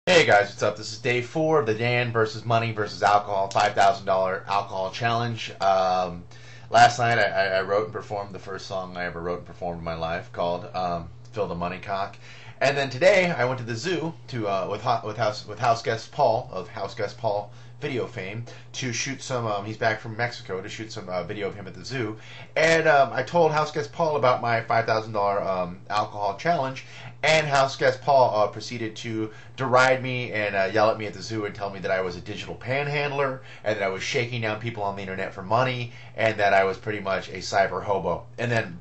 Hey guys, what's up? This is day 4 of the Dan versus Money versus Alcohol $5,000 alcohol challenge. Last night I wrote and performed the first song I ever wrote and performed in my life called "Fill the Money Cock," and then today I went to the zoo to with house guest Paul of House Guest Paul video fame to shoot some. He's back from Mexico to shoot some video of him at the zoo, and I told House Guest Paul about my $5,000 alcohol challenge. And House Guest Paul proceeded to deride me and yell at me at the zoo and tell me that I was a digital panhandler and that I was shaking down people on the internet for money and that I was pretty much a cyber hobo. And then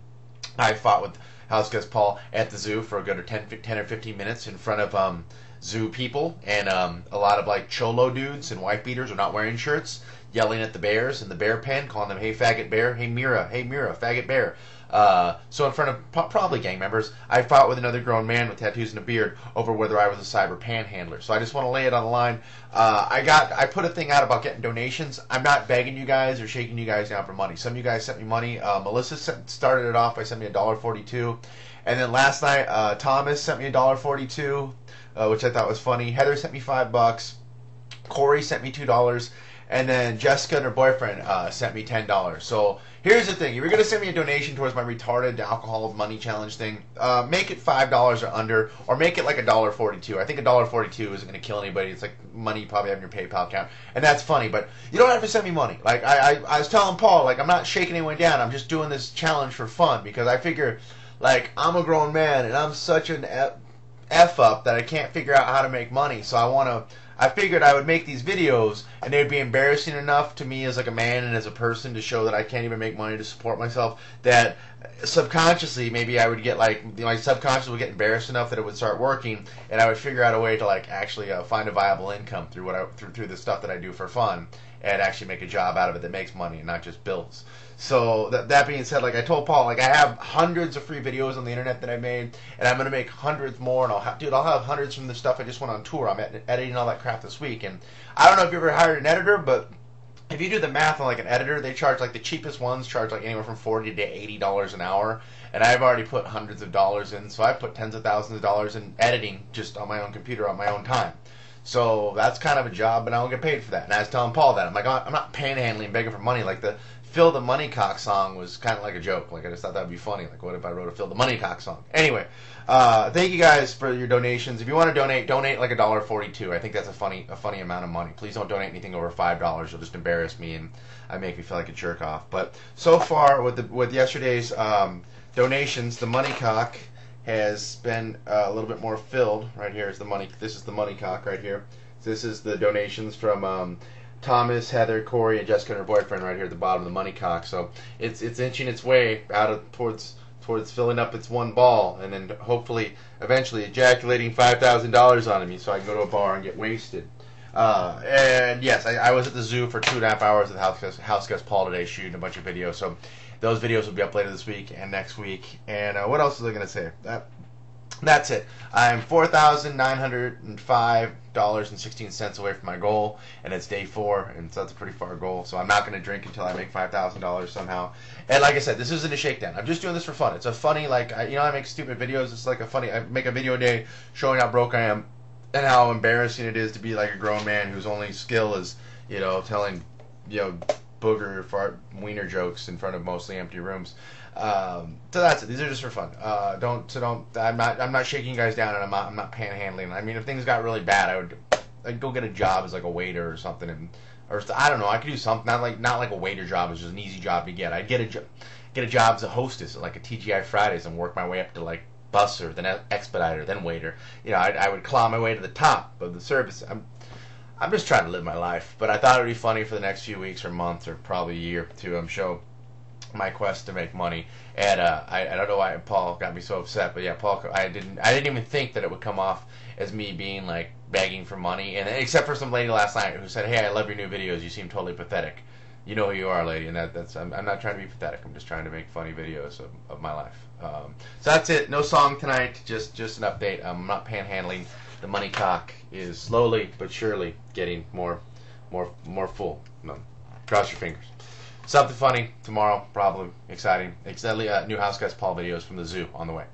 I fought with House Guest Paul at the zoo for a good 10 or 15 minutes in front of zoo people and a lot of like cholo dudes and wife beaters are not wearing shirts, yelling at the bears in the bear pen, calling them, "Hey faggot bear, hey Mira, faggot bear." So in front of probably gang members, I fought with another grown man with tattoos and a beard over whether I was a cyber panhandler. So I just want to lay it on the line. I put a thing out about getting donations. I'm not begging you guys or shaking you guys down for money. Some of you guys sent me money. Melissa started it off by sending me $1.42, and then last night Thomas sent me $1.42, which I thought was funny. Heather sent me $5. Corey sent me $2. And then Jessica and her boyfriend sent me $10. So here's the thing. If you're going to send me a donation towards my retarded alcohol money challenge thing, make it $5 or under, or make it like $1.42. I think $1.42 isn't going to kill anybody. It's like money you probably have in your PayPal account. And that's funny, but you don't have to send me money. Like I was telling Paul, like I'm not shaking anyone down. I'm just doing this challenge for fun because I figure like I'm a grown man and I'm such an F up that I can't figure out how to make money. So I figured I would make these videos and they would be embarrassing enough to me as like a man and as a person to show that I can't even make money to support myself, that subconsciously maybe I would get like, my subconscious would get embarrassed enough that it would start working and I would figure out a way to like actually find a viable income through through the stuff that I do for fun and actually make a job out of it that makes money and not just bills. So that being said, like I told Paul, like I have hundreds of free videos on the internet that I made, and I'm gonna make hundreds more, and I'll have hundreds from the stuff I just went on tour. I'm editing all that crap this week, and I don't know if you ever hired an editor, but if you do the math on like an editor, they charge like the cheapest ones charge like anywhere from $40 to $80 an hour, and I've already put hundreds of dollars in, so I put tens of thousands of dollars in editing just on my own computer on my own time. So that's kind of a job, but I don't get paid for that. And I was telling Paul that I'm like, I'm not panhandling, begging for money. Like the Fill the Money Cock song was kind of like a joke. Like I just thought that would be funny. Like what if I wrote a Fill the Money Cock song? Anyway, thank you guys for your donations. If you want to donate like $1.42. I think that's a funny amount of money. Please don't donate anything over $5. You'll just embarrass me and make me feel like a jerk off. But so far with yesterday's donations, the Money Cock has been a little bit more filled. Right here is the money. This is the Money Cock right here. This is the donations from Thomas, Heather, Corey, and Jessica and her boyfriend right here at the bottom of the Money Cock. So it's inching its way out towards filling up its one ball, and then hopefully eventually ejaculating $5,000 on me so I can go to a bar and get wasted. And yes, I was at the zoo for 2.5 hours with House Guest Paul today shooting a bunch of videos. So those videos will be up later this week and next week. And what else was I going to say? That's it. I'm $4,905.16 away from my goal, and it's day 4, and so that's a pretty far goal. So I'm not going to drink until I make $5,000 somehow. And like I said, this isn't a shakedown. I'm just doing this for fun. It's a funny, like, I make stupid videos. It's like I make a video a day showing how broke I am and how embarrassing it is to be like a grown man whose only skill is, telling, booger fart wiener jokes in front of mostly empty rooms. So that's it. These are just for fun. I'm not shaking you guys down, and I'm not panhandling. I mean, if things got really bad, I'd go get a job as like a waiter or something, or I don't know. I could do something not like a waiter job is just an easy job to get. I'd get a job as a hostess at like a TGI Fridays and work my way up to like busser, then expediter, then waiter. I would claw my way to the top of the service. I'm just trying to live my life, but I thought it would be funny for the next few weeks or months or probably a year to show my quest to make money. And I don't know why Paul got me so upset, but yeah, Paul, I didn't even think that it would come off as me being like begging for money, and except for some lady last night who said, "Hey, I love your new videos. You seem totally pathetic." You know who you are, lady, and that's I'm not trying to be pathetic. I'm just trying to make funny videos of my life. So that's it. No song tonight. Just an update. I'm not panhandling. The Money Cock is slowly but surely getting more full. No, cross your fingers. Something funny tomorrow, probably exciting. New House Guest Paul videos from the zoo on the way.